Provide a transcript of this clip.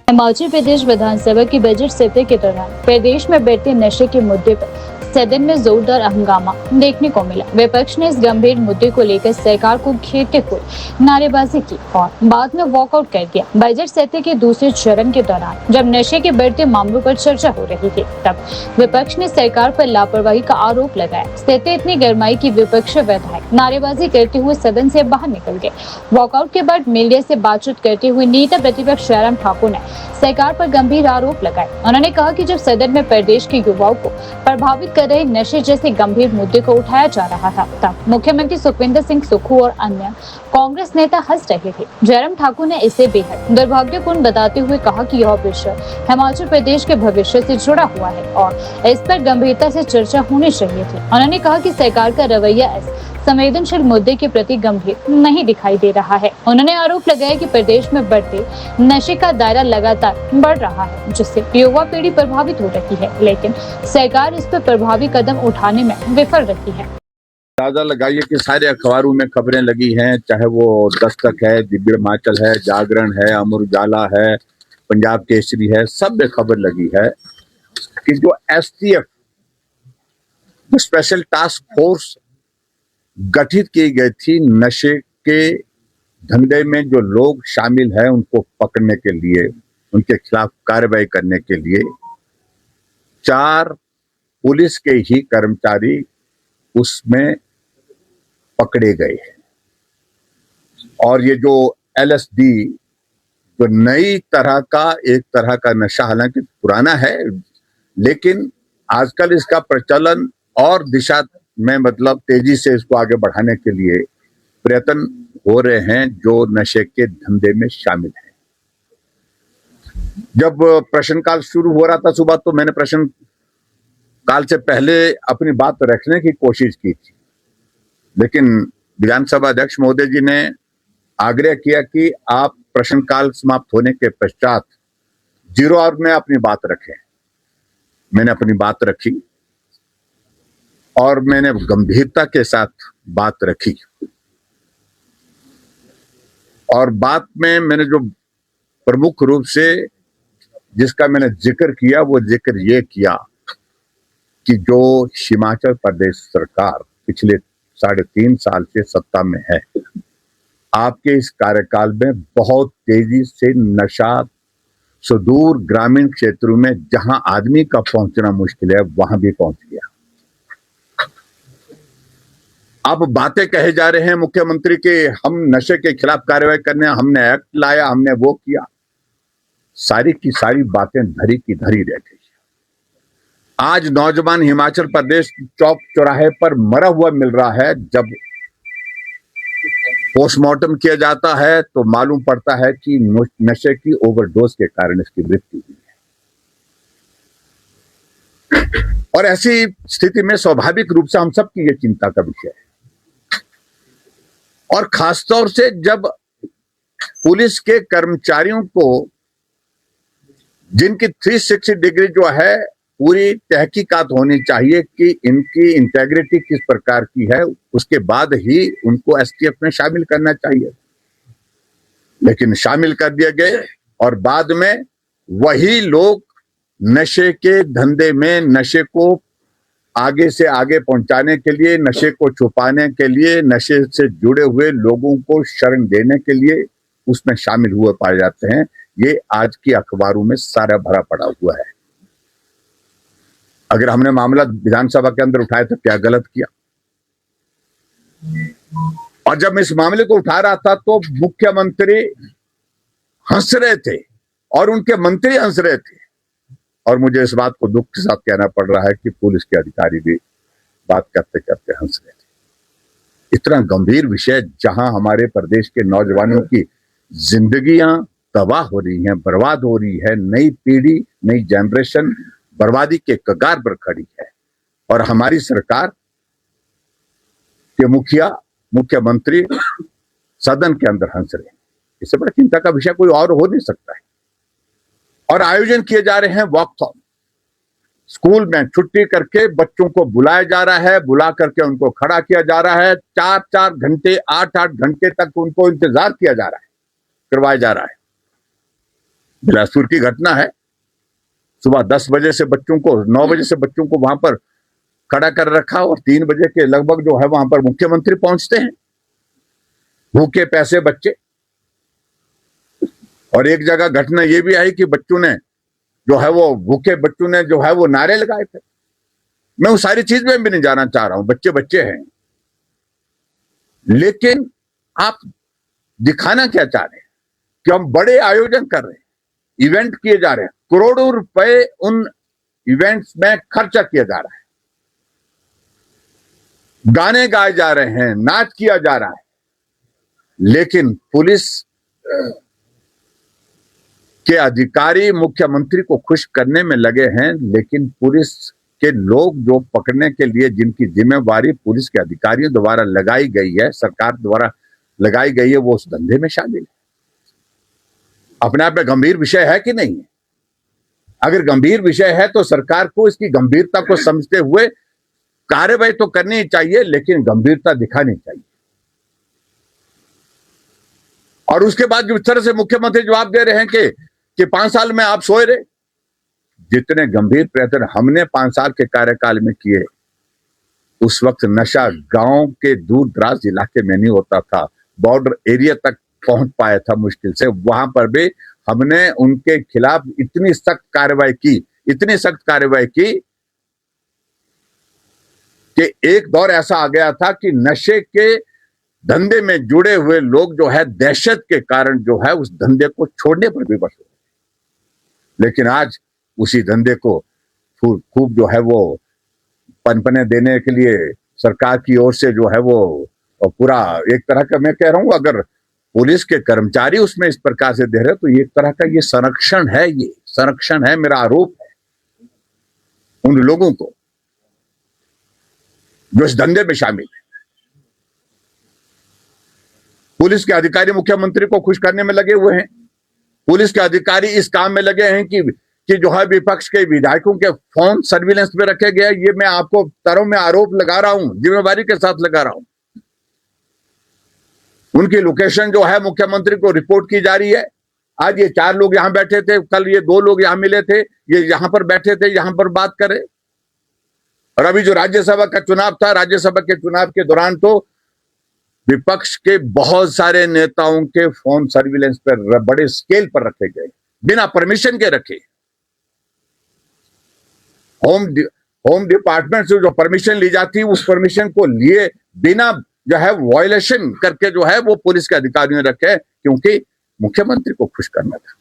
हिमाचल प्रदेश विधानसभा की बजट सत्र के दौरान प्रदेश में बढ़ते नशे के मुद्दे पर सदन में जोरदार हंगामा देखने को मिला। विपक्ष ने इस गंभीर मुद्दे को लेकर सरकार को घेरते हुए नारेबाजी की और बाद में वॉकआउट कर दिया। बजट सत्र के दूसरे चरण के दौरान जब नशे के बढ़ते मामलों पर चर्चा हो रही थी, तब विपक्ष ने सरकार पर लापरवाही का आरोप लगाया। सत्र इतनी गरमाई की विपक्षी विधायक नारेबाजी करते हुए सदन से बाहर निकल गए। वॉकआउट के बाद मीडिया से बातचीत करते हुए नेता प्रतिपक्ष जयराम ठाकुर ने सरकार पर गंभीर आरोप लगाए। उन्होंने कहा कि जब सदन में प्रदेश के युवाओं को प्रभावित कर रहे नशे जैसे गंभीर मुद्दे को उठाया जा रहा था, तब मुख्यमंत्री सुखविंदर सिंह सुक्खू और अन्य कांग्रेस नेता हंस रहे थे। जयराम ठाकुर ने इसे बेहद दुर्भाग्यपूर्ण बताते हुए कहा कि यह विषय हिमाचल प्रदेश के भविष्य से जुड़ा हुआ है और इस पर गंभीरता से चर्चा होनी चाहिए थी। उन्होंने कहा कि सरकार का रवैया इस संवेदनशील मुद्दे के प्रति गंभीर नहीं दिखाई दे रहा है। उन्होंने आरोप लगाया कि प्रदेश में बढ़ते नशे का दायरा लगातार बढ़ रहा है, जिससे युवा पीढ़ी प्रभावित हो रही है, लेकिन सरकार इस पर प्रभावी कदम उठाने में विफल रही है। अंदाजा लगाइए कि सारे अखबारों में खबरें लगी हैं, चाहे वो दस्तक है, दिव्य हिमाचल है, जागरण है, अमर उजाला है, पंजाब केसरी है, सब में खबर लगी है कि जो एसटीएफ स्पेशल टास्क फोर्स गठित की गई थी नशे के धंधे में जो लोग शामिल हैं उनको पकड़ने के लिए, उनके खिलाफ कार्रवाई करने के लिए 4 पुलिस के ही कर्मचारी उसमें पकड़े गए हैं। और ये जो एलएसडी जो नई तरह का एक तरह का नशा, हालांकि पुराना है, लेकिन आजकल इसका प्रचलन और दिशा में मतलब तेजी से इसको आगे बढ़ाने के लिए प्रयत्न हो रहे हैं जो नशे के धंधे में शामिल हैं। जब प्रश्नकाल शुरू हो रहा था सुबह, तो मैंने प्रश्नकाल से पहले अपनी बात रखने की कोशिश की थी, लेकिन विधानसभा अध्यक्ष महोदय जी ने आग्रह किया कि आप प्रश्नकाल समाप्त होने के पश्चात 0 आवर में अपनी बात रखें। मैंने अपनी बात रखी और मैंने गंभीरता के साथ बात रखी, और बात में मैंने जो प्रमुख रूप से जिसका मैंने जिक्र किया वो जिक्र ये किया कि जो हिमाचल प्रदेश सरकार पिछले 3.5 साल से सत्ता में है, आपके इस कार्यकाल में बहुत तेजी से नशा सुदूर ग्रामीण क्षेत्रों में जहां आदमी का पहुंचना मुश्किल है वहां भी पहुंच गया। अब बातें कहे जा रहे हैं मुख्यमंत्री के हम नशे के खिलाफ कार्रवाई करने, हमने एक्ट लाया, हमने वो किया, सारी की सारी बातें धरी की धरी रह गई। आज नौजवान हिमाचल प्रदेश चौक चौराहे पर मरा हुआ मिल रहा है। जब पोस्टमार्टम किया जाता है तो मालूम पड़ता है कि नशे की ओवरडोज के कारण इसकी मृत्यु हुई है। और ऐसी स्थिति में स्वाभाविक रूप से हम सबकी ये चिंता का विषय है, और खासतौर से जब पुलिस के कर्मचारियों को, जिनकी 360 डिग्री जो है पूरी तहकीकात होनी चाहिए कि इनकी इंटेग्रिटी किस प्रकार की है, उसके बाद ही उनको एसटीएफ में शामिल करना चाहिए, लेकिन शामिल कर दिए गए और बाद में वही लोग नशे के धंधे में, नशे को आगे से आगे पहुंचाने के लिए, नशे को छुपाने के लिए, नशे से जुड़े हुए लोगों को शरण देने के लिए उसमें शामिल हुए पाए जाते हैं। ये आज की अखबारों में सारा भरा पड़ा हुआ है। अगर हमने मामला विधानसभा के अंदर उठाया तो क्या गलत किया? और जब मैं इस मामले को उठा रहा था तो मुख्यमंत्री हंस रहे थे और उनके मंत्री हंस रहे थे, और मुझे इस बात को दुख के साथ कहना पड़ रहा है कि पुलिस के अधिकारी भी बात करते करते हंस रहे थे। इतना गंभीर विषय जहां हमारे प्रदेश के नौजवानों की जिंदगियां तबाह हो रही हैं, बर्बाद हो रही है, नई पीढ़ी, नई जनरेशन बर्बादी के कगार पर खड़ी है, और हमारी सरकार के मुखिया, मुख्यमंत्री सदन के अंदर हंस रहे हैं। इससे बड़ा चिंता का विषय कोई और हो नहीं सकता है। और आयोजन किए जा रहे हैं वॉकथॉन, स्कूल में छुट्टी करके बच्चों को बुलाया जा रहा है, बुला करके उनको खड़ा किया जा रहा है, 4-4 घंटे, 8-8 घंटे तक उनको इंतजार किया जा रहा है, करवाया जा रहा है। बिलासपुर की घटना है, सुबह 10 बजे से बच्चों को 9 बजे से बच्चों को वहां पर खड़ा कर रखा और 3 बजे के लगभग जो है वहां पर मुख्यमंत्री पहुंचते हैं, भूखे पैसे बच्चे। और एक जगह घटना यह भी आई कि बच्चों ने जो है वो भूखे बच्चों ने जो है वो नारे लगाए थे। मैं उस सारी चीज में भी नहीं जाना चाह रहा हूं, बच्चे बच्चे हैं, लेकिन आप दिखाना क्या चाह रहे हैं कि हम बड़े आयोजन कर रहे हैं, इवेंट किए जा रहे हैं, करोड़ों रुपए उन इवेंट्स में खर्चा किया जा रहा है, गाने गाए जा रहे हैं, नाच किया जा रहा है, लेकिन पुलिस के अधिकारी मुख्यमंत्री को खुश करने में लगे हैं, लेकिन पुलिस के लोग जो पकड़ने के लिए जिनकी जिम्मेवारी पुलिस के अधिकारियों द्वारा लगाई गई है, सरकार द्वारा लगाई गई है, वो उस धंधे में शामिल है। अपने आप में गंभीर विषय है कि नहीं है? अगर गंभीर विषय है तो सरकार को इसकी गंभीरता को समझते हुए कार्रवाई तो करनी चाहिए, लेकिन गंभीरता दिखानी चाहिए। और उसके बाद जिस तरह से मुख्यमंत्री जवाब दे रहे हैं कि 5 साल में आप सोए रहे, जितने गंभीर प्रयत्न हमने 5 साल के कार्यकाल में किए, उस वक्त नशा गांव के दूर दराज इलाके में नहीं होता था, बॉर्डर एरिया तक पहुंच पाया था मुश्किल से। वहां पर भी हमने उनके खिलाफ इतनी सख्त कार्रवाई की कि एक दौर ऐसा आ गया था कि नशे के धंधे में जुड़े हुए लोग जो है दहशत के कारण जो है उस धंधे को छोड़ने पर विवश हो। लेकिन आज उसी धंधे को खूब जो है वो पनपने देने के लिए सरकार की ओर से जो है वो पूरा एक तरह का, मैं कह रहा हूं, अगर पुलिस के कर्मचारी उसमें इस प्रकार से दे रहे तो एक तरह का ये संरक्षण है, मेरा आरोप है उन लोगों को जो इस धंधे में शामिल है। पुलिस के अधिकारी मुख्यमंत्री को खुश करने में लगे हुए हैं, पुलिस के अधिकारी इस काम में लगे हैं कि जो है विपक्ष के विधायकों के फोन सर्विलेंस में रखे गए। ये मैं आपको तरों में आरोप लगा रहा हूं, जिम्मेवारी के साथ लगा रहा हूं। उनकी लोकेशन जो है मुख्यमंत्री को रिपोर्ट की जा रही है। आज ये 4 लोग यहां बैठे थे, कल ये 2 लोग यहां मिले थे, ये यहां पर बैठे थे, यहां पर बात करे। और अभी जो राज्यसभा का चुनाव था, राज्यसभा के चुनाव के दौरान तो विपक्ष के बहुत सारे नेताओं के फोन सर्विलेंस पर बड़े स्केल पर रखे गए, बिना परमिशन के रखे। होम डिपार्टमेंट से जो परमिशन ली जाती है, उस परमिशन को लिए बिना जो है वायलेशन करके जो है वो पुलिस के अधिकारियों ने रखे, क्योंकि मुख्यमंत्री को खुश करना था।